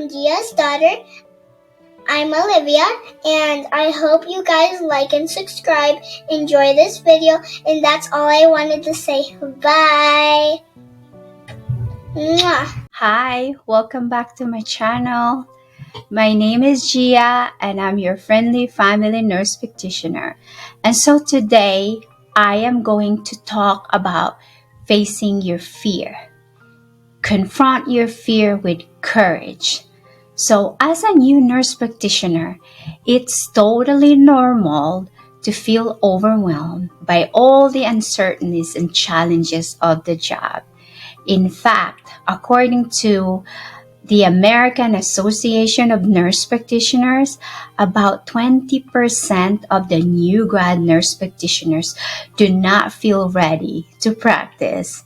am Gia's daughter. I'm Olivia, and I hope you guys like and subscribe, enjoy this video, and that's all I wanted to say. Bye! Mwah. Hi, welcome back to my channel. My name is Gia, and I'm your friendly family nurse practitioner. And so today, I am going to talk about facing your fear. Confront your fear with courage. So as a new nurse practitioner, it's totally normal to feel overwhelmed by all the uncertainties and challenges of the job. In fact, according to the American Association of Nurse Practitioners, about 20% of the new grad nurse practitioners do not feel ready to practice.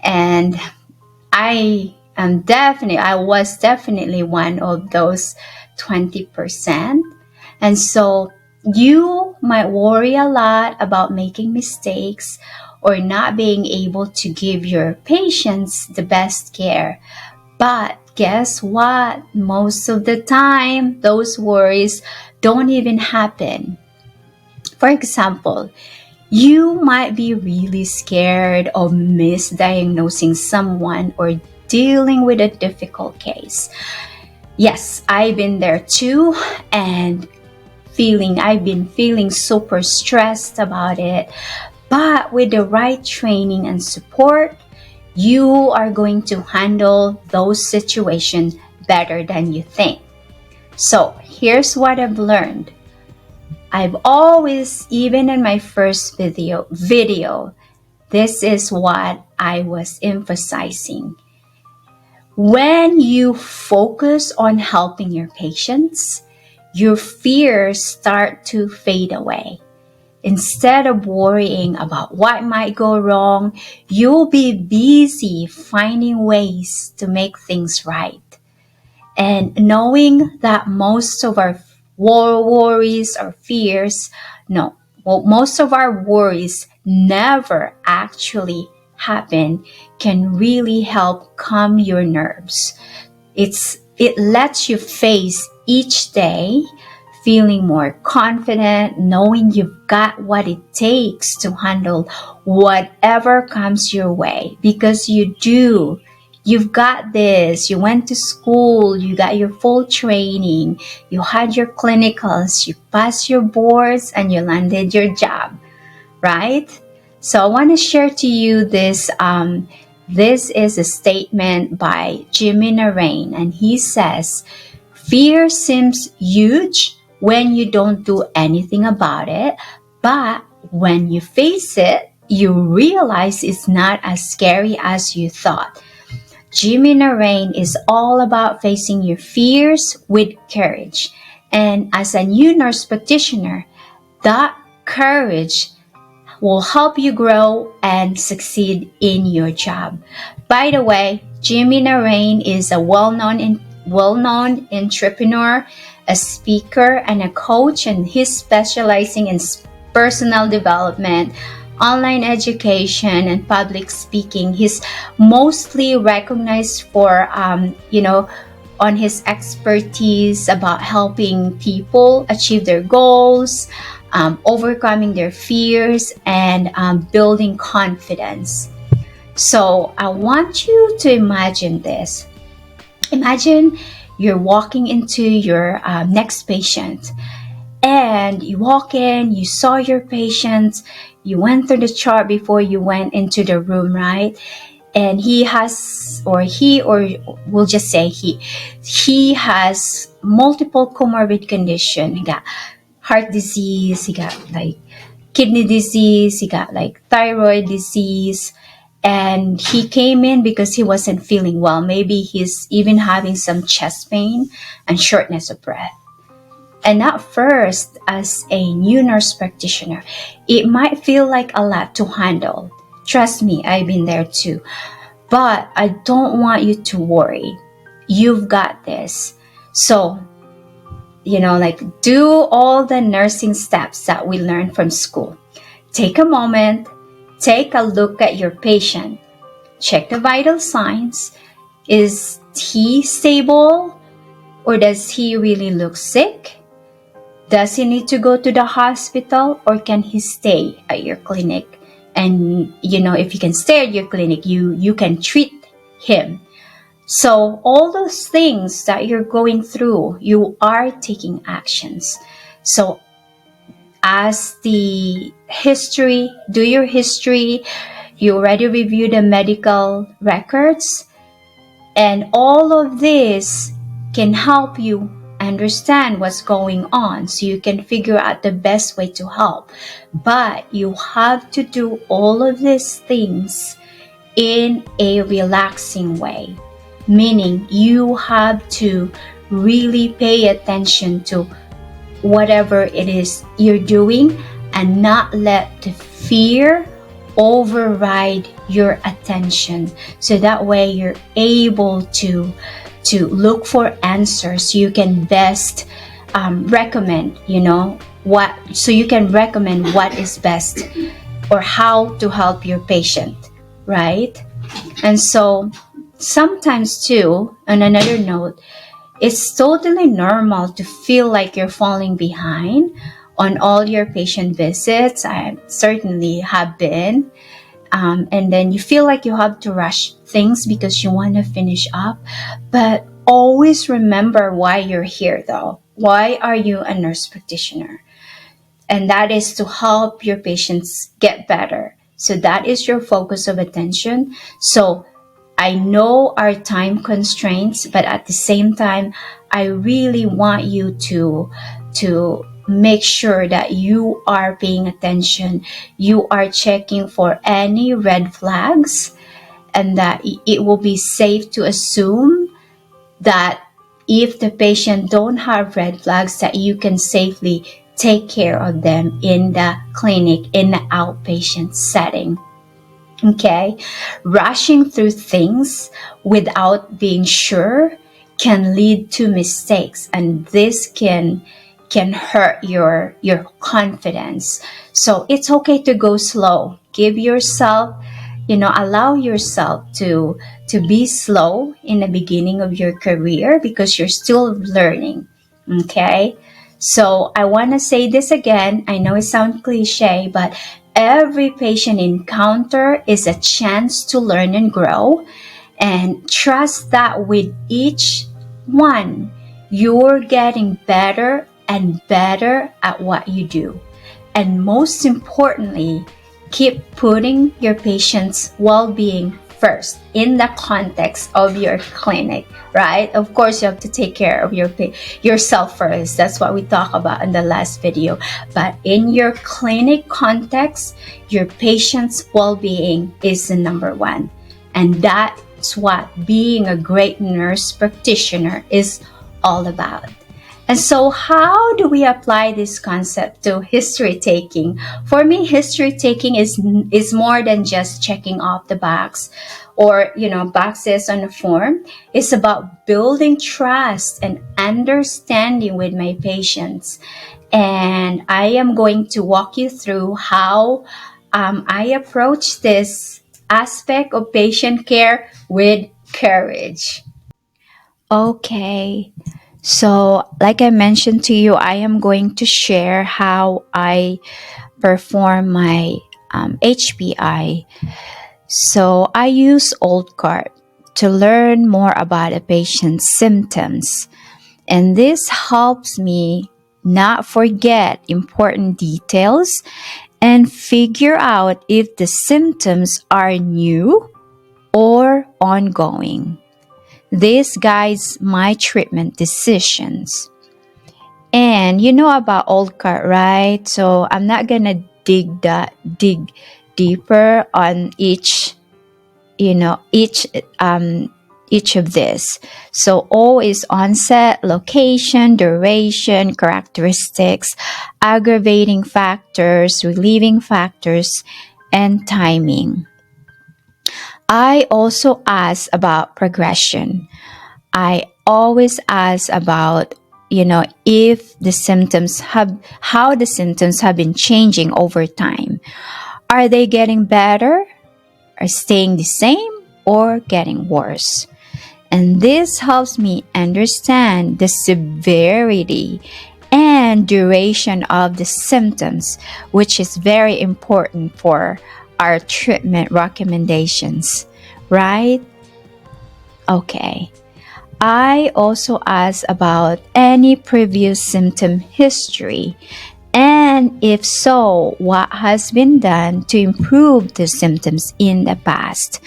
And I was definitely one of those 20%. And so you might worry a lot about making mistakes or not being able to give your patients the best care. But guess what? Most of the time, those worries don't even happen. For example, you might be really scared of misdiagnosing someone or dealing with a difficult case. Yes, I've been there too, and I've been feeling super stressed about it. But with the right training and support, you are going to handle those situations better than you think. So here's what I've learned. I've always, even in my first video, this is what I was emphasizing. When you focus on helping your patients, your fears start to fade away. Instead of worrying about what might go wrong, you'll be busy finding ways to make things right. And knowing that most of our worries or fears, most of our worries never actually happen, can really help calm your nerves. It lets you face each day feeling more confident, knowing you've got what it takes to handle whatever comes your way, because you do. You've got this. You went to school, you got your full training, you had your clinicals, you passed your boards, and you landed your job, right? So I want to share to you this. This is a statement by Jimmy Narain, and he says, "Fear seems huge when you don't do anything about it, but when you face it, you realize it's not as scary as you thought." Jimmy Narain is all about facing your fears with courage. And as a new nurse practitioner, that courage will help you grow and succeed in your job. By the way, Jimmy Narain is a well-known entrepreneur, a speaker, and a coach, and he's specializing in personal development, online education, and public speaking. He's mostly recognized for, on his expertise about helping people achieve their goals, overcoming their fears, and building confidence. So I want you to imagine this. Imagine you're walking into your next patient, and you walk in, you saw your patient, you went through the chart before you went into the room, right? And he has multiple comorbid condition. He got heart disease, he got like kidney disease, he got like thyroid disease. And he came in because he wasn't feeling well. Maybe he's even having some chest pain and shortness of breath. And at first, as a new nurse practitioner, it might feel like a lot to handle. Trust me, I've been there too. But I don't want you to worry. You've got this. So, do all the nursing steps that we learned from school. Take a moment. Take a look at your patient. Check the vital signs. Is he stable? Or does he really look sick? Does he need to go to the hospital, or can he stay at your clinic? And if you can stay at your clinic, you can treat him. So all those things that you're going through, you are taking actions. So as the history, do your history, you already review the medical records, and all of this can help you understand what's going on so you can figure out the best way to help. But you have to do all of these things in a relaxing way, meaning you have to really pay attention to whatever it is you're doing and not let the fear override your attention, so that way you're able to look for answers you can best recommend what is best or how to help your patient, right? And so sometimes too, on another note, it's totally normal to feel like you're falling behind on all your patient visits. I certainly have been. And then you feel like you have to rush things because you want to finish up. But always remember why you're here, though. Why are you a nurse practitioner? And that is to help your patients get better. So that is your focus of attention. So I know our time constraints, but at the same time, I really want you to make sure that you are paying attention. You are checking for any red flags, and that it will be safe to assume that if the patient don't have red flags, that you can safely take care of them in the clinic, in the outpatient setting. Okay, rushing through things without being sure can lead to mistakes, and this can hurt your confidence. So it's okay to go slow. Give yourself, allow yourself to be slow in the beginning of your career because you're still learning. Okay, so I want to say this again. I know it sounds cliche, but every patient encounter is a chance to learn and grow, and trust that with each one, you're getting better and better at what you do. And most importantly, keep putting your patient's well-being first in the context of your clinic, right? Of course, you have to take care of yourself first. That's what we talked about in the last video. But in your clinic context, your patient's well-being is the number one. And that's what being a great nurse practitioner is all about. And so how do we apply this concept to history taking? For me, history taking is more than just checking off the box or, boxes on a form. It's about building trust and understanding with my patients. And I am going to walk you through how I approach this aspect of patient care with courage. Okay. So, like I mentioned to you, I am going to share how I perform my HPI. So, I use OldCart to learn more about a patient's symptoms. And this helps me not forget important details and figure out if the symptoms are new or ongoing. This guides my treatment decisions. And you know about OldCart, right? So I'm not gonna dig deeper on each of this. So O is onset, location, duration, characteristics, aggravating factors, relieving factors, and timing. I also ask about progression. I always ask about, if the symptoms how the symptoms have been changing over time. Are they getting better, or staying the same, or getting worse? And this helps me understand the severity and duration of the symptoms, which is very important for our treatment recommendations, right? Okay. I also ask about any previous symptom history, and if so, what has been done to improve the symptoms in the past.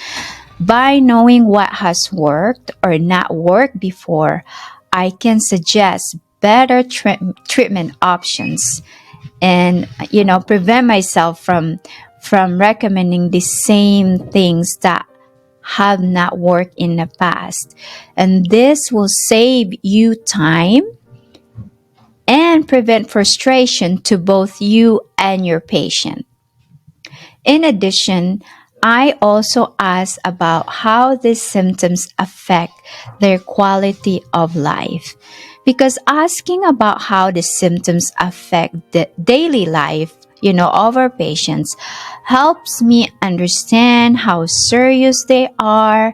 By knowing what has worked or not worked before, I can suggest better treatment options and prevent myself from recommending the same things that have not worked in the past. And this will save you time and prevent frustration to both you and your patient. In addition, I also ask about how these symptoms affect their quality of life. Because asking about how the symptoms affect the daily life, of our patients helps me understand how serious they are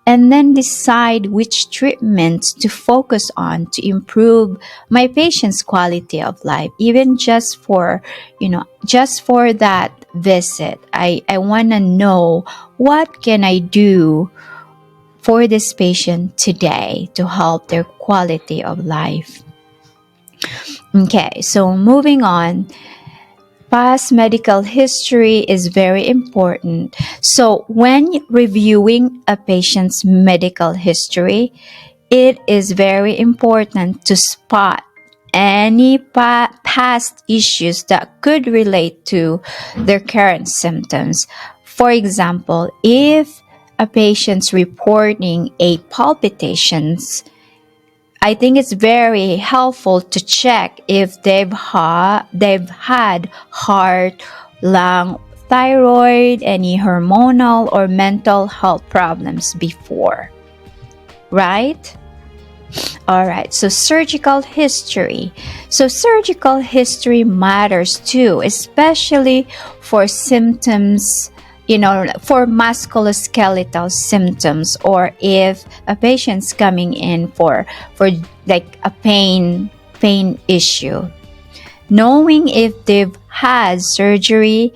and then decide which treatments to focus on to improve my patient's quality of life, even just for that visit. I want to know what can I do for this patient today to help their quality of life. Okay, so moving on. Past medical history is very important. So when reviewing a patient's medical history, it is very important to spot any past issues that could relate to their current symptoms. For example, if a patient's reporting a palpitations, I think it's very helpful to check if they've had heart, lung, thyroid, any hormonal or mental health problems before, right? All right, so surgical history. So surgical history matters too, especially for symptoms, for musculoskeletal symptoms, or if a patient's coming in for like a pain issue. Knowing if they've had surgery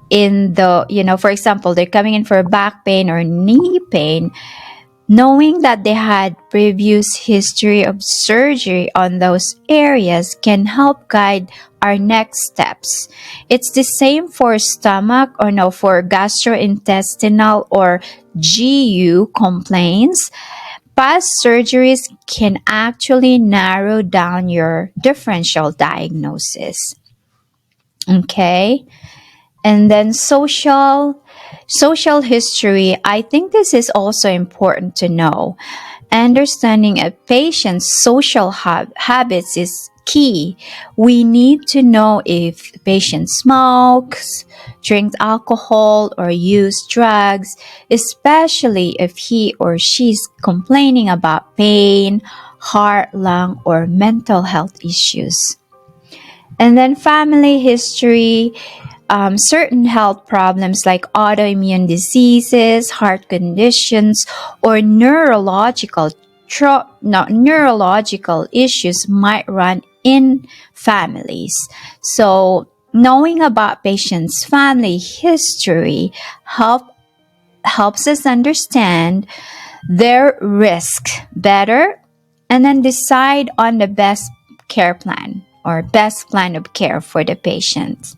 in the, for example, they're coming in for back pain or knee pain, knowing that they had previous history of surgery on those areas can help guide our next steps. It's the same for stomach or for gastrointestinal or GU complaints. Past surgeries can actually narrow down your differential diagnosis. Okay? And then social history, I think this is also important to know. Understanding a patient's social habits is key. We need to know if the patient smokes, drinks alcohol, or use drugs, especially if he or she's complaining about pain, heart, lung, or mental health issues. And then family history, certain health problems like autoimmune diseases, heart conditions, or neurological issues might run in families. So knowing about patients' family history helps us understand their risk better and then decide on the best care plan or best plan of care for the patient.